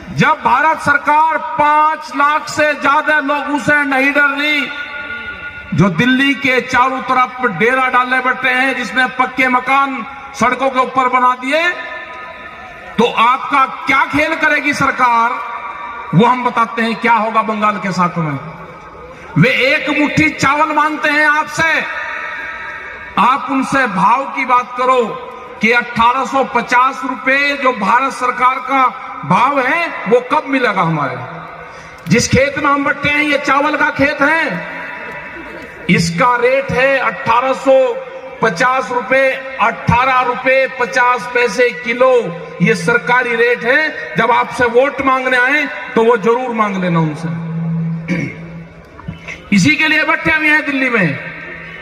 जब भारत सरकार 5 लाख से ज्यादा लोगों से नहीं डर रही, जो दिल्ली के चारों तरफ डेरा डाले बैठे हैं, जिसने पक्के मकान सड़कों के ऊपर बना दिए, तो आपका क्या खेल करेगी सरकार, वो हम बताते हैं क्या होगा बंगाल के साथ में। वे एक मुट्ठी चावल मांगते हैं आपसे, आप उनसे भाव की बात करो कि 1850 रुपए जो भारत सरकार का भाव है वो कब मिलेगा हमारे। जिस खेत में हम बैठे हैं ये चावल का खेत है, इसका रेट है 1850 रुपए, 18 रुपए 50 पैसे किलो, ये सरकारी रेट है। जब आपसे वोट मांगने आए तो वो जरूर मांग लेना उनसे। इसी के लिए बैठे हुए हैं दिल्ली में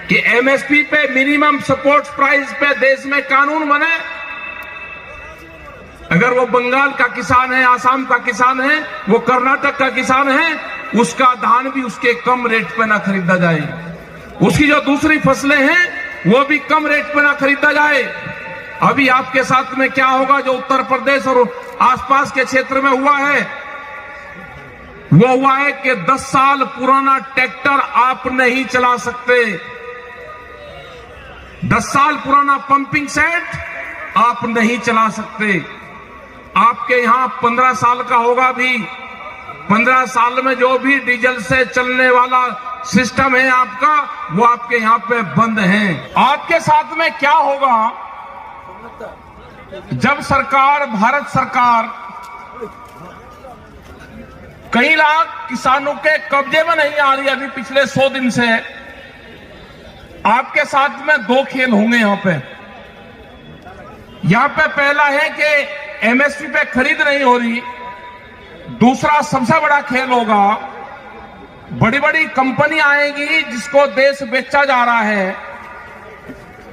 कि एमएसपी पे, मिनिमम सपोर्ट प्राइस पे देश में कानून बने। अगर वो बंगाल का किसान है, आसाम का किसान है, वो कर्नाटक का किसान है, उसका धान भी उसके कम रेट पे ना खरीदा जाए, उसकी जो दूसरी फसलें हैं वो भी कम रेट पे ना खरीदा जाए। अभी आपके साथ में क्या होगा, जो उत्तर प्रदेश और आसपास के क्षेत्र में हुआ है, वो हुआ है कि 10 साल पुराना ट्रैक्टर आप नहीं चला सकते, 10 साल पुराना पंपिंग सेट आप नहीं चला सकते। आपके यहां 15 साल का होगा भी, 15 साल में जो भी डीजल से चलने वाला सिस्टम है आपका, वो आपके यहां पे बंद है। आपके साथ में क्या होगा जब सरकार, भारत सरकार कई लाख किसानों के कब्जे में नहीं आ रही। अभी पिछले 100 दिन से आपके साथ में 2 खेल होंगे यहां पे पहला है कि एमएसपी पे खरीद नहीं हो रही। दूसरा सबसे बड़ा खेल होगा, बड़ी बड़ी कंपनी आएगी जिसको देश बेचा जा रहा है,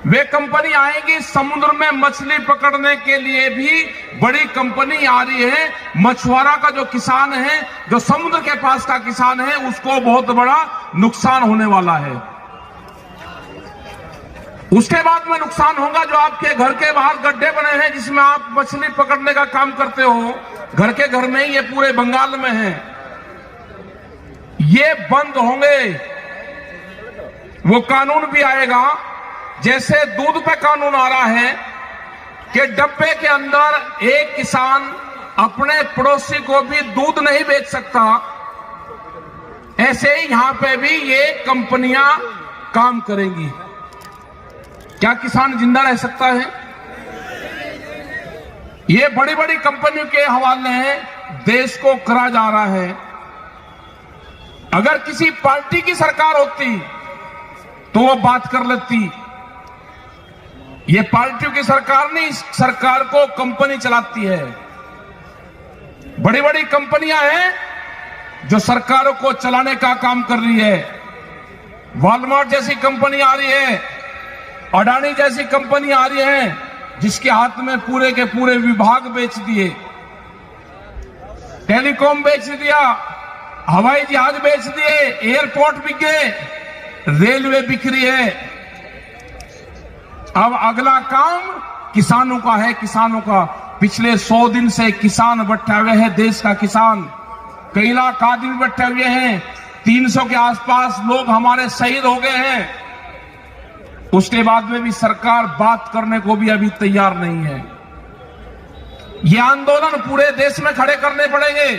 वे कंपनी आएगी समुद्र में मछली पकड़ने के लिए भी बड़ी कंपनी आ रही है। मछुआरा का जो किसान है, जो समुद्र के पास का किसान है, उसको बहुत बड़ा नुकसान होने वाला है। उसके बाद में नुकसान होगा जो आपके घर के बाहर गड्ढे बने हैं जिसमें आप मछली पकड़ने का काम करते हो, घर के घर में ही, ये पूरे बंगाल में है, ये बंद होंगे। वो कानून भी आएगा, जैसे दूध पे कानून आ रहा है कि डब्बे के अंदर एक किसान अपने पड़ोसी को भी दूध नहीं बेच सकता, ऐसे ही यहां पे भी ये कंपनियां काम करेंगी। क्या किसान जिंदा रह सकता है? ये बड़ी बड़ी कंपनियों के हवाले देश को करा जा रहा है। अगर किसी पार्टी की सरकार होती तो वो बात कर लेती। ये पार्टियों की सरकार नहीं, इस सरकार को कंपनी चलाती है। बड़ी बड़ी कंपनियां हैं जो सरकारों को चलाने का काम कर रही है। वॉलमार्ट जैसी कंपनी आ रही है, अडानी जैसी कंपनी आ रही है, जिसके हाथ में पूरे के पूरे विभाग बेच दिए, टेलीकॉम बेच दिया, हवाई जहाज बेच दिए, एयरपोर्ट बिक गए, रेलवे बिक रही है। अब अगला काम किसानों का है, किसानों का। पिछले 100 दिन से किसान बैठे हुए हैं, देश का किसान, कई लाख आदमी बैठे हुए हैं, 300 के आसपास लोग हमारे शहीद हो गए हैं। उसके बाद में भी सरकार बात करने को भी अभी तैयार नहीं है। ये आंदोलन पूरे देश में खड़े करने पड़ेंगे,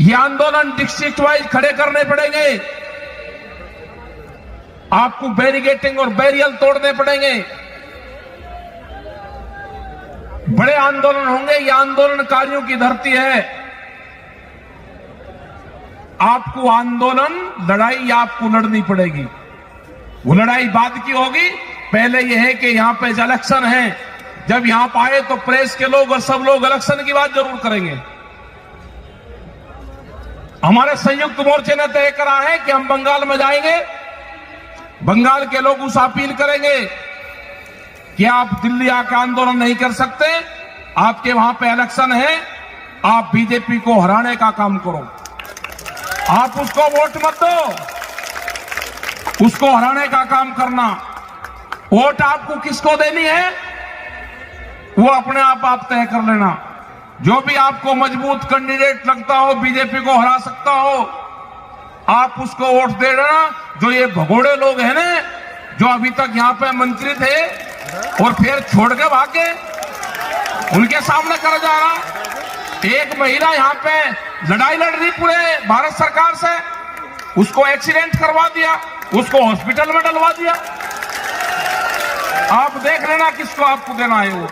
ये आंदोलन डिस्ट्रिक्ट वाइज खड़े करने पड़ेंगे। आपको बैरिकेडिंग और बैरियल तोड़ने पड़ेंगे, बड़े आंदोलन होंगे। ये आंदोलनकारियों की धरती है। आपको आंदोलन, लड़ाई आपको लड़नी पड़ेगी। वो लड़ाई बाद की होगी, पहले यह है कि यहां पे इलेक्शन है। जब यहां पर आए तो प्रेस के लोग और सब लोग इलेक्शन की बात जरूर करेंगे। हमारे संयुक्त मोर्चे ने तय करा है कि हम बंगाल में जाएंगे, बंगाल के लोग उस अपील करेंगे कि आप दिल्ली आकर आंदोलन नहीं कर सकते, आपके वहां पे इलेक्शन है, आप बीजेपी को हराने का काम करो, आप उसको वोट मत दो, उसको हराने का काम करना। वोट आपको किसको देनी है वो अपने आप तय कर लेना। जो भी आपको मजबूत कैंडिडेट लगता हो, बीजेपी को हरा सकता हो, आप उसको वोट दे देना। जो ये भगोड़े लोग हैं ना, जो अभी तक यहाँ पे मंत्री थे और फिर छोड़ के भागे, उनके सामने कर जा रहा। एक महिला यहाँ पे लड़ाई लड़ रही पूरे भारत सरकार से, उसको एक्सीडेंट करवा दिया, उसको हॉस्पिटल में डलवा दिया। आप देख लेना किसको आपको देना है वो।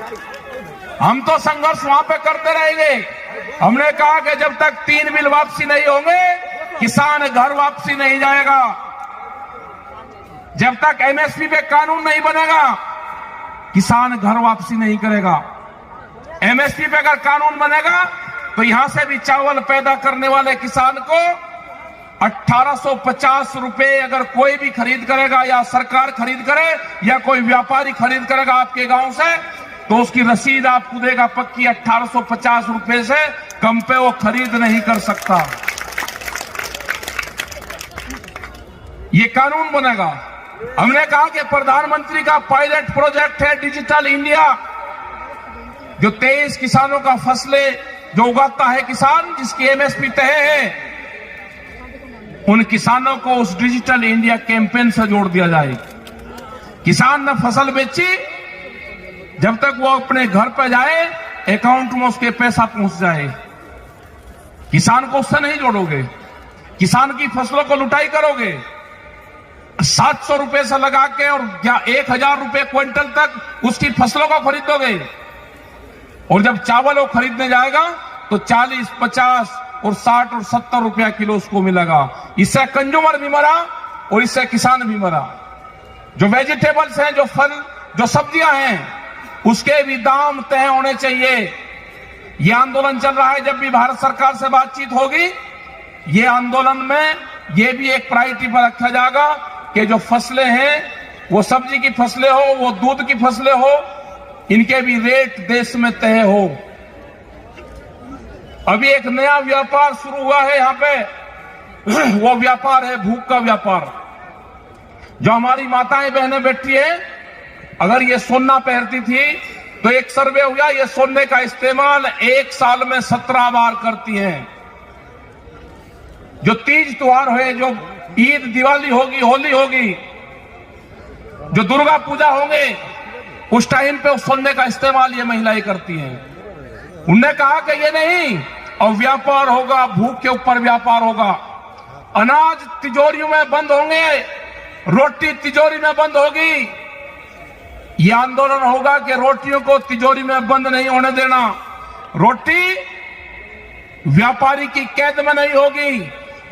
हम तो संघर्ष वहां पे करते रहेंगे। हमने कहा कि जब तक 3 बिल वापसी नहीं होंगे, किसान घर वापसी नहीं जाएगा। जब तक एमएसपी पे कानून नहीं बनेगा, किसान घर वापसी नहीं करेगा। एमएसपी पे अगर कानून बनेगा तो यहां से भी चावल पैदा करने वाले किसान को 1850 रुपए अगर कोई भी खरीद करेगा, या सरकार खरीद करे या कोई व्यापारी खरीद करेगा आपके गांव से, तो उसकी रसीद आपको देगा पक्की 1850 रुपए से कम पे वो खरीद नहीं कर सकता। ये कानून बनेगा। हमने कहा कि प्रधानमंत्री का पायलट प्रोजेक्ट है डिजिटल इंडिया, जो 23 किसानों का फसलें जो उगाता है किसान, जिसकी एमएसपी तय है, उन किसानों को उस डिजिटल इंडिया कैंपेन से जोड़ दिया जाए। किसान ने फसल बेची, जब तक वो अपने घर पर जाए अकाउंट में उसके पैसा पहुंच जाए। किसान को उससे नहीं जोड़ोगे, किसान की फसलों को लुटाई करोगे। 700 रुपए से लगा के और 1000 रुपए क्विंटल तक उसकी फसलों को खरीदोगे, और जब चावल वो खरीदने जाएगा तो 40, 50 और 60 और 70 रुपया किलो उसको मिलेगा। इससे कंज्यूमर भी मरा और इससे किसान भी मरा। जो वेजिटेबल्स हैं, जो फल, जो सब्जियां हैं, उसके भी दाम तय होने चाहिए। ये आंदोलन चल रहा है। जब भी भारत सरकार से बातचीत होगी, ये आंदोलन में ये भी एक प्रायोरिटी पर रखा जाएगा कि जो फसलें हैं, वो सब्जी की फसलें हो, वो दूध की फसलें हो, इनके भी रेट देश में तय हो। अभी एक नया व्यापार शुरू हुआ है यहाँ पे, वो व्यापार है भूख का व्यापार। जो हमारी माताएं बहनें बैठी है, अगर ये सोना पहनती थी तो एक सर्वे हुआ, ये सोने का इस्तेमाल एक साल में 17 बार करती हैं। जो तीज त्योहार है, जो ईद, दिवाली होगी, होली होगी, जो दुर्गा पूजा होंगे, उस टाइम पे उस सोने का इस्तेमाल ये महिलाएं करती हैं। उनने कहा कि ये नहीं, और व्यापार होगा, भूख के ऊपर व्यापार होगा। अनाज तिजोरियों में बंद होंगे, रोटी तिजोरी में बंद होगी। ये आंदोलन होगा कि रोटियों को तिजोरी में बंद नहीं होने देना। रोटी व्यापारी की कैद में नहीं होगी।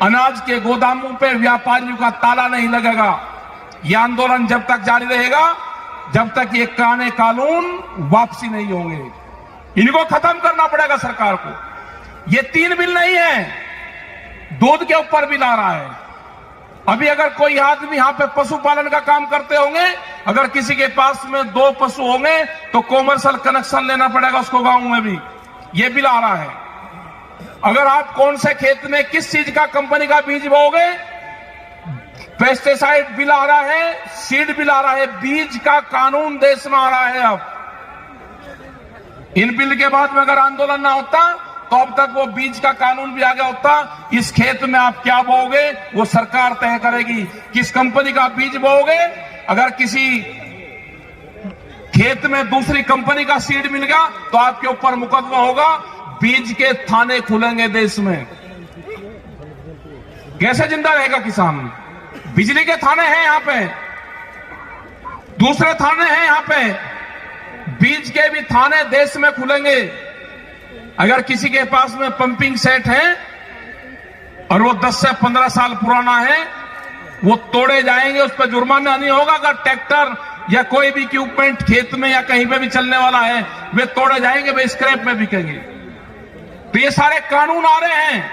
अनाज के गोदामों पे व्यापारियों का ताला नहीं लगेगा। यह आंदोलन जब तक जारी रहेगा, जब तक ये कानून वापसी नहीं होंगे। इनको खत्म करना पड़ेगा सरकार को। ये 3 बिल नहीं है, दूध के ऊपर बिल आ रहा है। अभी अगर कोई आदमी यहाँ पे पशुपालन का काम करते होंगे, अगर किसी के पास में 2 पशु होंगे तो कॉमर्शियल कनेक्शन लेना पड़ेगा उसको गांव में भी। ये बिल आ रहा है। अगर आप कौन से खेत में किस चीज का कंपनी का बीज बोओगे, पेस्टिसाइड बिल आ रहा है, सीड बिल आ रहा है, बीज का कानून देश में आ रहा है। अब इन बिल के बाद में अगर आंदोलन ना होता तो अब तक वो बीज का कानून भी आ गया होता। इस खेत में आप क्या बोओगे वो सरकार तय करेगी। किस कंपनी का बीज बोओगे, अगर किसी खेत में दूसरी कंपनी का सीड मिल गया तो आपके ऊपर मुकदमा होगा। बीज के थाने खुलेंगे देश में। कैसे जिंदा रहेगा किसान? बिजली के थाने हैं यहाँ पे, दूसरे थाने हैं यहाँ पे, बीज के भी थाने देश में खुलेंगे। अगर किसी के पास में पंपिंग सेट है और वो 10 से 15 साल पुराना है, वो तोड़े जाएंगे, उस पर जुर्माना नहीं होगा। अगर ट्रैक्टर या कोई भी इक्विपमेंट खेत में या कहीं पे भी चलने वाला है, वे तोड़े जाएंगे, वे स्क्रैप में बिकेंगे। तो ये सारे कानून आ रहे हैं।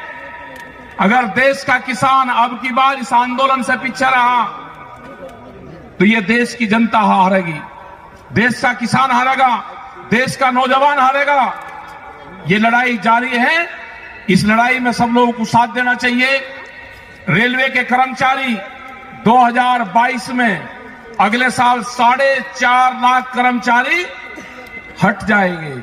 अगर देश का किसान अब की बार इस आंदोलन से पीछे रहा तो ये देश की जनता हारेगी, देश का किसान हारेगा, देश का नौजवान हारेगा। ये लड़ाई जारी है। इस लड़ाई में सब लोगों को साथ देना चाहिए। रेलवे के कर्मचारी 2022 में अगले साल 4.5 लाख कर्मचारी हट जाएंगे।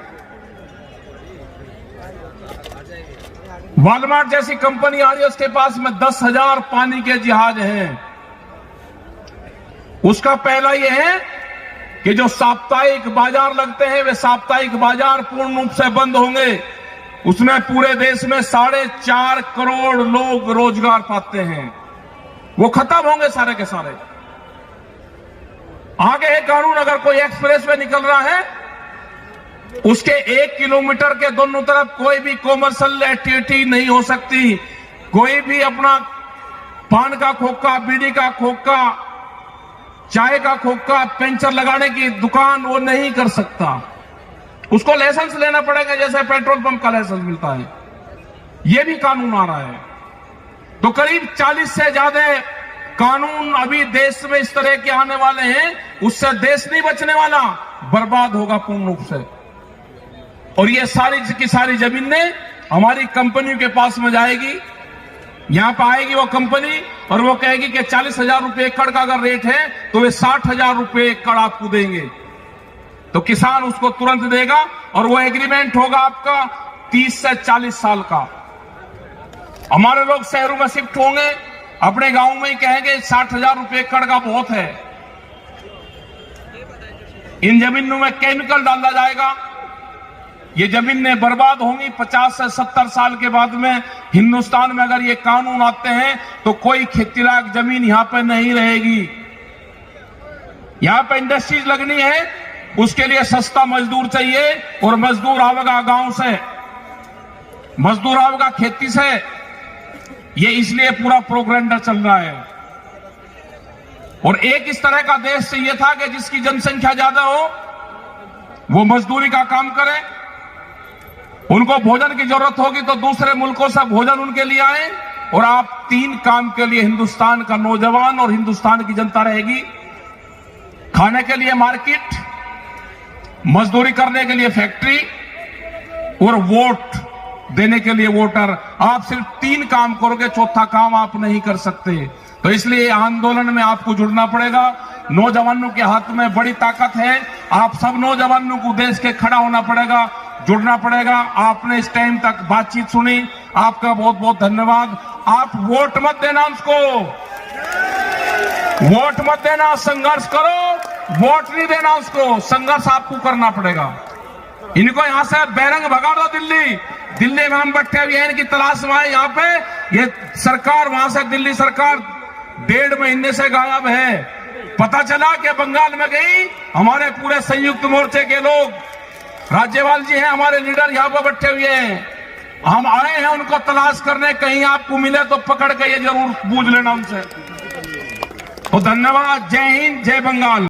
वॉलमार्ट जैसी कंपनी आ रही है, उसके पास में 10,000 पानी के जहाज हैं। उसका पहला यह है कि जो साप्ताहिक बाजार लगते हैं वे साप्ताहिक बाजार पूर्ण रूप से बंद होंगे। उसमें पूरे देश में 4.5 करोड़ लोग रोजगार पाते हैं, वो खत्म होंगे सारे के सारे। आगे है कानून, अगर कोई एक्सप्रेस वे निकल रहा है उसके 1 किलोमीटर के दोनों तरफ कोई भी कॉमर्शियल एक्टिविटी नहीं हो सकती। कोई भी अपना पान का खोखा, बीड़ी का खोखा, चाय का खोखा, पंचर लगाने की दुकान वो नहीं कर सकता। उसको लाइसेंस लेना पड़ेगा, जैसे पेट्रोल पंप का लाइसेंस मिलता है। ये भी कानून आ रहा है। तो करीब 40 से ज्यादा कानून अभी देश में इस तरह के आने वाले हैं, उससे देश नहीं बचने वाला, बर्बाद होगा पूर्ण रूप से। और ये सारी की सारी जमीनें हमारी कंपनियों के पास में जाएगी। यहां पर आएगी वो कंपनी और वो कहेगी कि 40,000 रुपए एकड़ का अगर रेट है तो वे 60,000 रुपए एकड़ आपको देंगे। तो किसान उसको तुरंत देगा और वो एग्रीमेंट होगा आपका 30 से 40 साल का। हमारे लोग शहरों में शिफ्ट होंगे, अपने गांव में ही कहेंगे 60,000 रुपए एकड़ का बहुत है। इन जमीनों में केमिकल डाला जाएगा, ये जमीनें बर्बाद होंगी। 50 से 70 साल के बाद में हिंदुस्तान में अगर ये कानून आते हैं तो कोई खेती लायक जमीन यहां पर नहीं रहेगी। यहां पर इंडस्ट्रीज लगनी है, उसके लिए सस्ता मजदूर चाहिए और मजदूर आवेगा गांव से, मजदूर आवेगा खेती से। ये इसलिए पूरा प्रोग्राम चल रहा है। और एक इस तरह का देश चाहिए था कि जिसकी जनसंख्या ज्यादा हो, वो मजदूरी का काम करे, उनको भोजन की जरूरत होगी तो दूसरे मुल्कों से भोजन उनके लिए आए। और आप 3 काम के लिए हिंदुस्तान का नौजवान और हिंदुस्तान की जनता रहेगी। खाने के लिए मार्केट, मजदूरी करने के लिए फैक्ट्री और वोट देने के लिए वोटर। आप सिर्फ 3 काम करोगे, चौथा काम आप नहीं कर सकते। तो इसलिए आंदोलन में आपको जुड़ना पड़ेगा। नौजवानों के हाथ में बड़ी ताकत है। आप सब नौजवानों को देश के खड़ा होना पड़ेगा, जुड़ना पड़ेगा। आपने इस टाइम तक बातचीत सुनी, आपका बहुत बहुत धन्यवाद। आप वोट मत देना, उसको वोट मत देना, संघर्ष करो। वोट नहीं देना उसको, संघर्ष आपको करना पड़ेगा। इनको यहां से बेरंग भगा दो। दिल्ली में हम बैठे हुए हैं, इनकी तलाश में आए। यहाँ पे ये सरकार, वहां से दिल्ली सरकार 1.5 महीने से गायब है। पता चला कि बंगाल में गई। हमारे पूरे संयुक्त मोर्चे के लोग, राज्यपाल जी हैं हमारे लीडर, यहाँ पर बैठे हुए हैं। हम आए हैं उनको तलाश करने, कहीं आपको मिले तो पकड़ के ये जरूर पूछ लेना उनसे। तो धन्यवाद। जय हिंद, जय बंगाल।